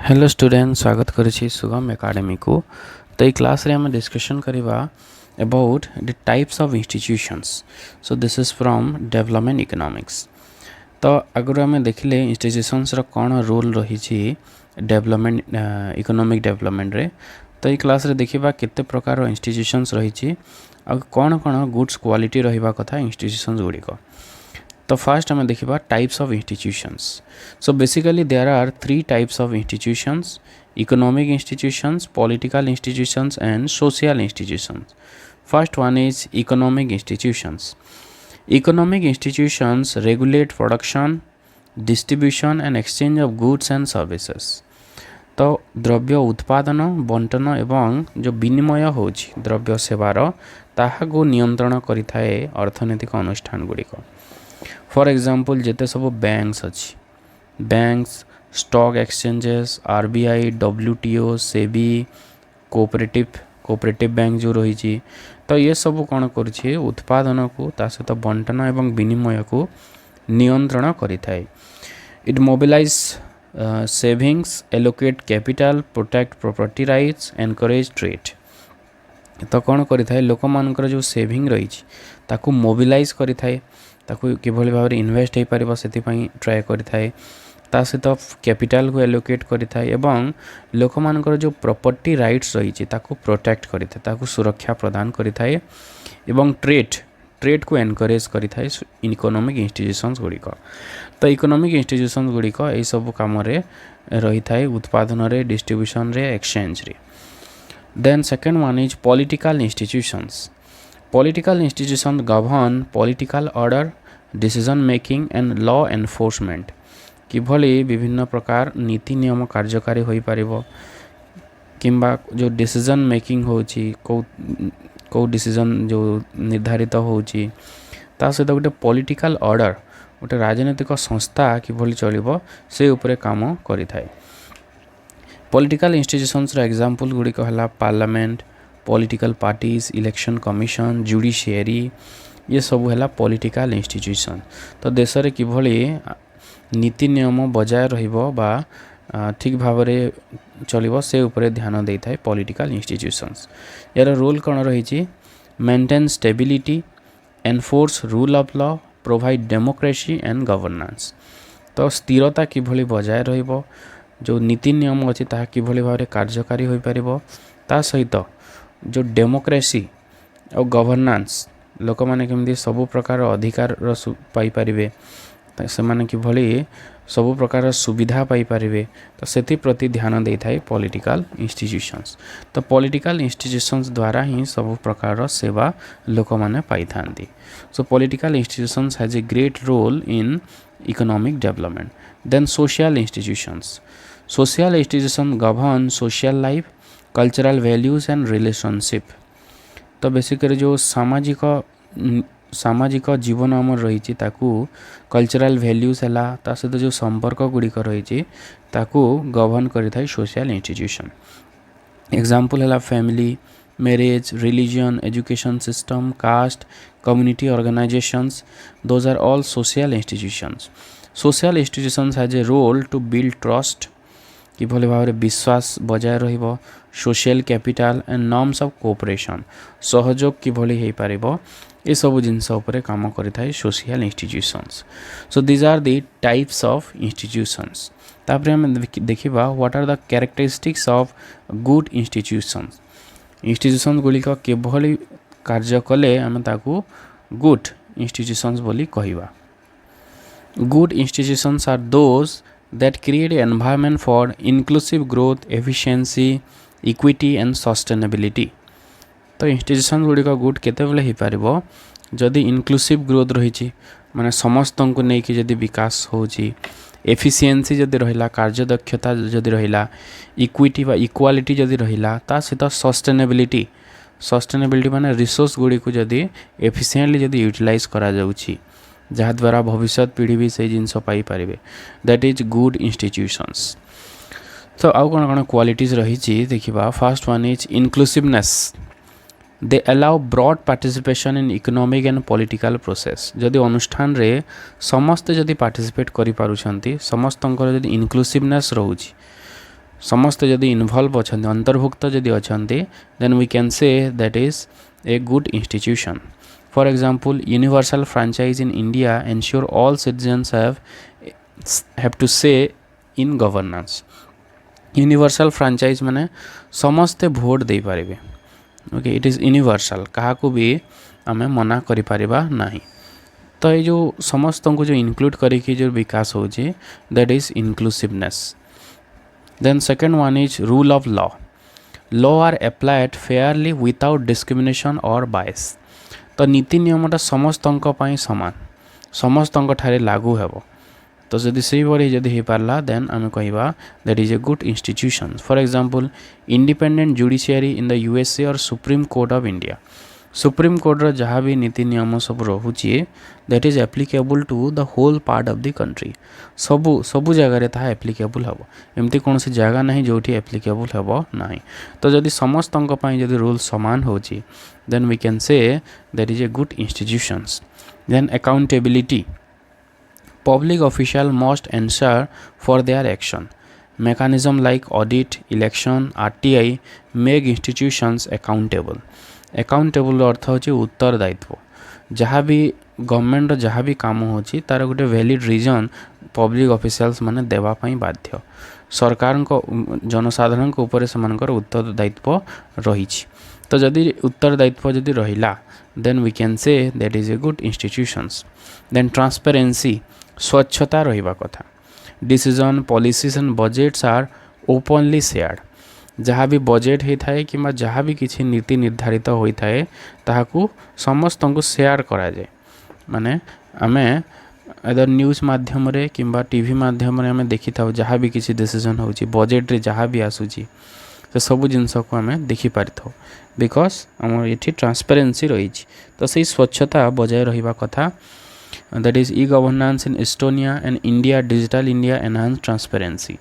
Hello student, स्वागत करुछि सुगम academy को। तो ये क्लास रे हम डिस्कशन करबा about the types of institutions. So this is from development economics. तो अगर हम देखिले इंस्टीट्यूशंस रो कोन रोल रही छी डेवलपमेंट इकोनॉमिक डेवलपमेंट रे। तो ये क्लास रे देखिबा केते प्रकार इंस्टीट्यूशंस रही छी आ कोन कोन गुड्स क्वालिटी रहिबा कथा इंस्टीट्यूशंस गुडी को। तो फर्स्ट हमें देखिबा types of institutions. So basically there are three types of institutions: economic institutions, political institutions and social institutions. First one is economic institutions. Economic institutions regulate production, distribution and exchange of goods and services. तो द्रव्य उत्पादन, बंटन एवं जो विनिमय होछि द्रव्य सेवार ताहाको नियंत्रण करिथाए अर्थनैतिक अनुष्ठान गुड़िक. फॉर एग्जांपल जेते सब बैंक्स अच्छी, banks, stock exchanges, RBI, WTO, SEBI, cooperative bank जो रही, तो ये सब कौन कर उत्पादन को ता सहित बंटन एवं विनिमय को नियंत्रण करिथाए. It mobilise savings, allocate capital, protect property rights, encourage trade. तो कौन करिथाए लोक मानकर जो सेविंग रही ताकू मोबिलाइज करिथाए, ताकू किभली भाव में इन्वेस्ट हो पार से ट्राए करिथाए. ता सहित कैपिटल को एलोकेट करिथाए एवं लोक मानकर जो प्रॉपर्टी राइट्स रही ताकू प्रोटेक्ट करिथाए, ताकू सुरक्षा प्रदान करिथाए एवं ट्रेड को एनकरेज करिथाए इकोनॉमिक इंस्टीट्यूशंस गुड़िक. तो इकोनॉमिक इंस्टीट्यूशंस गुड़िक यही सब काम रही थाए उत्पादन रे, डिस्ट्रीब्यूशन रे, एक्सचेंज रे. Then second one is political institutions. Political institution govern political order, decision making and law enforcement. किभली विभिन्न प्रकार नीति नियम कार्यकारी हो पारिबो, किंबा जो डिसीजन मेकिंग होची को डिसीजन जो निर्धारित होची ता सहित गोटे पॉलिटिकल ऑर्डर, गोटे राजनीतिक संस्था किभली चलिबो से उपरे काम करिथाए. पॉलिटिकल इंस्टीट्यूशंस रो एग्जांपल गुडी कहला parliament, political parties, election commission, judiciary, ये सब है पॉलिटिकल इंस्टीट्यूशन. तो देश रे किभली नीति नियम बजाय रहिबो बा ठीक भाव में चलिबो से उपरे ध्यान देता है पॉलिटिकल इंस्टीट्यूशंस. यार रोल कौन रही? Maintain stability, enforce rule of law, provide democracy and governance. तो स्थिरता किभली बजाय रहिबो, जो नीति नियम अच्छी ताहा किभली भाव में कार्यकारी हो पारिबो, ता सहित जो डेमोक्रेसी और गवर्नेंस लोक माने केमती सब प्रकार अधिकार पाई परिबे, से माने किभली सब प्रकार सुविधा पाई परिबे, तो सेति प्रति ध्यान देता है पॉलिटिकल इंस्टीट्यूशंस. तो पॉलिटिकल इंस्टीट्यूशंस द्वारा ही सब प्रकार सेवा लोक माने पाई थांती. So political institutions has a great role in economic development. Then social institutions. Social institution govern social life, cultural values and relationship. तो बेसिकली जो सामाजिक जीवन आम रही कल्चरल वैल्यूज है ता सहित जो संपर्क गुड़िक रही गवर्न करिथाए सोशल इंस्टीट्यूशन. एग्जांपल है family, marriage, religion, education system, caste, community organizations. Those are all social institutions. Social institutions has a role to build trust, किभली भाव में विश्वास बजाय रहिबो, social capital and norms of cooperation, सहयोग किभली हो पारिबो, ये सब जिनस उपरे काम करिथाए social institutions. So these are the types of institutions. तापर हम देखिबा what are the characteristics of good institutions. Institution गुड़िक किभली कार्य कले आम ताकू गुड इंस्टीट्यूशंस बोली कहिबा. Good institutions are those that create an environment for inclusive growth, efficiency, equity and sustainability. तो इंस्टीट्यूशन गुड़िक गुड केते बेले हो पारिबो जदि इनक्लूसिव ग्रोथ रही, माने समस्त को लेकिन जदि विकास होची, एफिशिएंसी जदि रहिला, कार्यदक्षता जदि रहिला, इक्विटी बा इक्वालिटी जदि रहिला, ता सहित सस्टेनेबिलिटी माने रिसोर्स गुड़िक जदि एफिशिएंटली जदि यूटिलाइज करा जाउची, जहाँ द्वारा भविष्य पीढ़ी भी से जिनस पाई पारिबे, दैट इज गुड इंस्टीट्यूशंस. तो आउ कौन कौन क्वालिटीज रही देखिबा. First one is inclusiveness. They allow broad participation in economic and political process. जदि अनुष्ठान रे समस्ते जदि पार्टिसिपेट करि पारुछंती, समस्तंकर जदि इनक्लूसिवनेस रहउची, समस्त जदि इनवॉल्व अच्छा अंतर्भुक्त जदि अच्छा then we can say that is a good institution. For example universal franchise in India ensure all citizens have to say in governance. Universal franchise माने समस्ते भोट दे पारे. ओके इट इज यूनिवर्सल क्या भी आम मना करिपारिबा नाही. तो ये जो समस्त को जो इनक्लूड करिकी जो विकास होची that is inclusiveness. Then second one is rule of law. Law are applied fairly without discrimination और बायस. तो नीति नियमटा समस्त सामान समस्त ठारे लागू हेबो. तो जदि से भाई जदि हो पारा देन आम कहिबा that is a good institution. For example independent judiciary in the USA और supreme court of India. Supreme court जहाँ भी नीति नियम सब रोचे that is applicable to the whole part of the country. सबू जगार ताहा एप्लिकेबल हम. एमती कौन सी जगह ना जो एप्लिकेबल हम ना. तो जदि समस्त जदि रूल सामान हो then we can say that is a good institutions. Then accountability. Public official must answer for their action. Mechanism like audit, election, RTI make institutions accountable. Accountable अर्थ होची उत्तरदायित्व. जहाँ भी गवर्नमेंट जहाँ भी काम होची तार गोटे वैलिड रीजन पब्लिक ऑफिशियल्स माने देवा पई बाध्य. सरकार को जनसाधारण को ऊपर सेमानकर उत्तरदायित्व रही. तो जदि उत्तरदायित्व जदि रहिला then we can say that is a good institutions. Then transparency. स्वच्छता रहिबा कथा. Decision policies and budgets are openly shared. जहाँ भी बजेट होता है कि जहाँ भी किसी नीति निर्धारित होता है ताहाकू समस्त को शेयर करा जाए. माने आमे अदर न्यूज माध्यम रे किंबा टीवी माध्यम रे आमे देखि थाउ जहाँ भी किसी डिसीजन होची बजेट रे जहाँ भी आसुची तो सब जिनस को आमे देखि पारि थाउ बिकॉज आम ये ट्रांसपेरेंसी रही. तो सही स्वच्छता बजाय रहिबा कथा. That is e-governance in Estonia and India Digital India enhance transparency.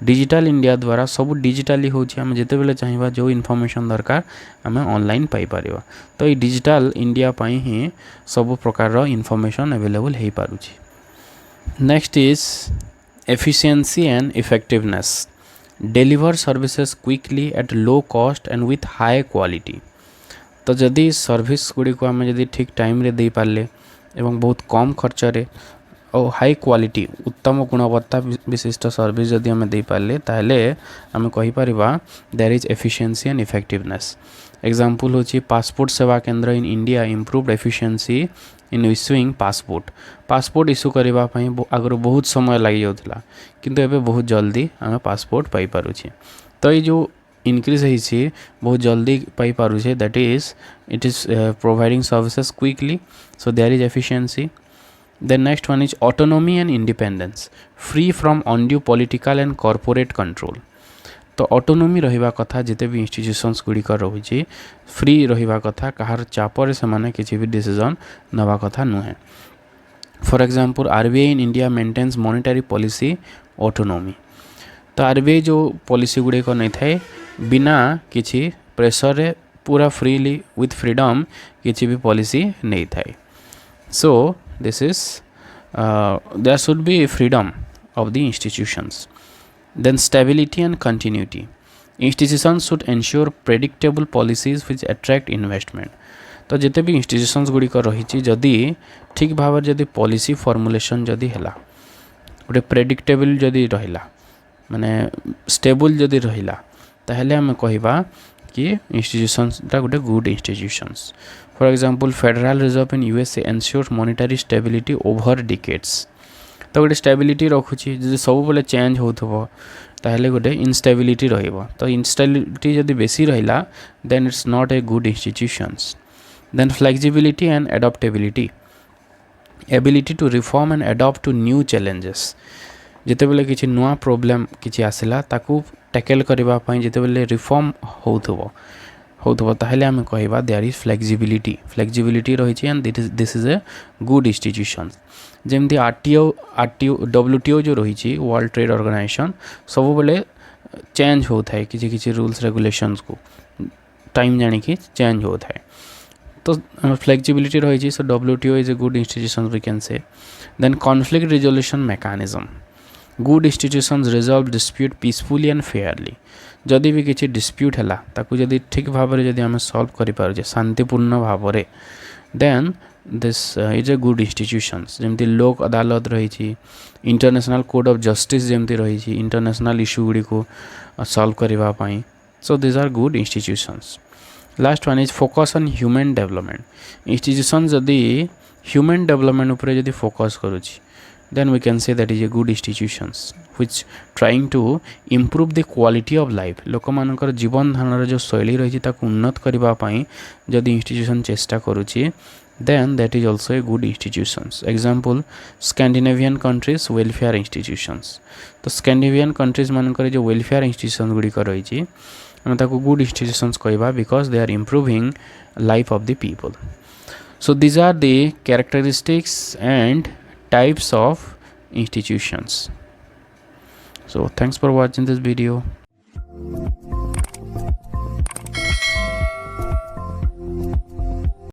Digital India द्वारा सब डिजिटली होची आम जिते बेले चाहिए जो इनफॉरमेशन दरकार आम ऑनलाइन पाई परिबा. तो ये डिजिटल इंडिया पाई ही सब प्रकार इनफॉरमेशन अवेलेबल हो पारुची. Next is efficiency and effectiveness. Deliver services quickly at low cost and with high quality. तो जदि सर्विस गुड़ी को आम जदि ठीक टाइम रे दे पारले एवं बहुत कम खर्चरे और हाई क्वालिटी उत्तम गुणवत्ता विशिष्ट सर्विस जदि आम दे पारले ताहले आम कहि परिबा there is efficiency and effectiveness. Example होची passport Seva Kendra in India improved efficiency in issuing passport. Passport issue करबा पई आगर बहुत समय लागि जाउथला किंतु एबे बहुत जल्दी आम पासपोर्ट पाई पारुछे. तो ये जो इंक्रीज है बहुत जल्दी पाई पारुछे that is it is providing services quickly. So there is efficiency. The next one is autonomy and independence, free from undue political and corporate control. तो ऑटोनोमी रहिबा कथा जिते भी इंस्टीट्यूशंस गुड़िक रही फ्री रहिबा कथा कहार चापर से माने किसी भी डिसीजन नवा कथा नुहे. For example RBI in India maintains monetary policy autonomy. तो आरबीआई जो पॉलिसी गुड़िक नहीं थाए बिना किसी प्रेशर रे पूरा फ्रीली विथ फ्रीडम किसी भी पॉलिसी नहीं थाए. So this is there should be freedom of the institutions. Then stability and continuity. Institutions should ensure predictable policies which attract investment. तो जिते भी institutions गुड़ी को रही जदि ठीक भाव जदि पॉलिसी फॉर्मुलेशन जदि हैला गोटे प्रेडिक्टेबल जदि रहिला माने स्टेबल जदि रहिला ताहले हम कहिबा कि इंस्टीट्यूशंस टा गोटे good institutions. For example federal reserve in USA ensure monetary stability over decades. तो गोटे स्टेबिलिटी रखुची जदि सब बेले चेंज होथबो ताहले गोटे इनस्टेबिलिटी रहिबो. तो इनस्टेबिलिटी जदि बेसी रहिला then it's not a good institutions. Then flexibility and adaptability. Ability to reform and adapt to new challenges. जिते बेले किछि नुआ प्रॉब्लम किछि आसिला ताकू टैकल करबा पई जिते बेले रिफॉर्म होथबो ताहले आम कहिबा देयर इज फ्लेक्सिबिलिटी रही and this is a good institution. जेमती आरटीओ डब्ल्यूटीओ जो रही वर्ल्ड ट्रेड ऑर्गेनाइजेशन सब बेले चेंज होता है किसी रूल्स रेगुलेशंस को टाइम जानी कि चेंज होता है. तो फ्लेक्सिबिलिटी रही. So WTO is a good institution we can say. Then conflict resolution mechanism. Good institutions resolve dispute peacefully and fairly जदि भी किसी डिस्प्यूट है ताकू जदि ठीक भाव में जदि आम सल्व करें शांतिपूर्ण भाव में then this is a good institutions जमती लोक अदालत रही इंटरनेशनल कोड ऑफ जस्टिस जमती रही इंटरनेशनल इश्यू गुड़ी को सल्व करने so this are good institutions last one is focus on human development institution जदि ह्यूमन डेवलपमेंट उपर जदि फोकस करुच्ची then we can say that is a good institutions which trying to improve the quality of life लोक मानकर जीवन धारण जो शैली रही उन्नत करने जदि इंस्टीट्यूशन चेष्टा करुच्ची then that is also a good institutions example Scandinavian countries welfare institutions तो Scandinavian countries मानकर जो welfare institutions गुड़िक रही आम ताको good institutions कहवा because they are improving life of the people so these are the characteristics and types of institutions. So thanks for watching this video.